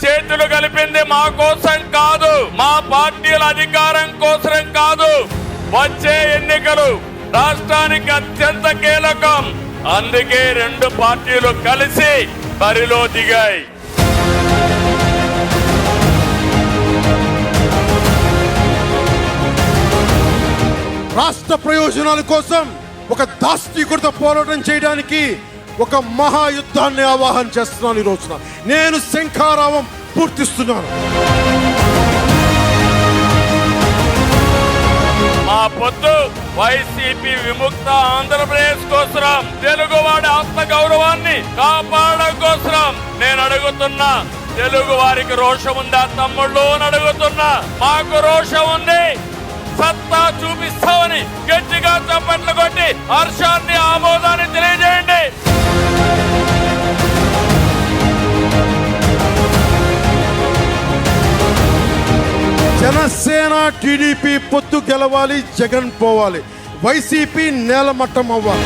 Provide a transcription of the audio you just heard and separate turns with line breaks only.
చేతులు కలిపింది మా కోసం కాదు, మా పార్టీల అధికారం కోసం కాదు. వచ్చే ఎన్నికలు రాష్ట్రానికి అత్యంత కీలకం. అందుకే రెండు పార్టీలు కలిసి బరిలో దిగాయి.
రాష్ట్ర ప్రయోజనాల కోసం ఒక దాస్తికుడితో పోరాటం చేయడానికి ఒక మహాయుద్ధాన్ని ఆవాహన చేస్తున్నాను. ఈ రోజున నేను శంఖారావం పూర్తిస్తున్నాను.
మా పొత్తు వైసీపీ విముక్త ఆంధ్రప్రదేశ్ కోసం, తెలుగువాడి ఆత్మ గౌరవాన్ని కాపాడడం కోసం నేను అడుగుతున్నా. తెలుగు వారికి రోషం ఉందా తమ్ముళ్ళు అని అడుగుతున్నా. మాకు రోషం ఉంది, సత్తా చూపిస్తామని గట్టిగా చప్పట్లు కొట్టి హర్షాన్ని ఆమోదాన్ని తెలియజేయండి.
జనసేన టీడీపీ పొత్తు గెలవాలి, జగన్ పోవాలి, వైసీపీ నేలమట్టం అవ్వాలి.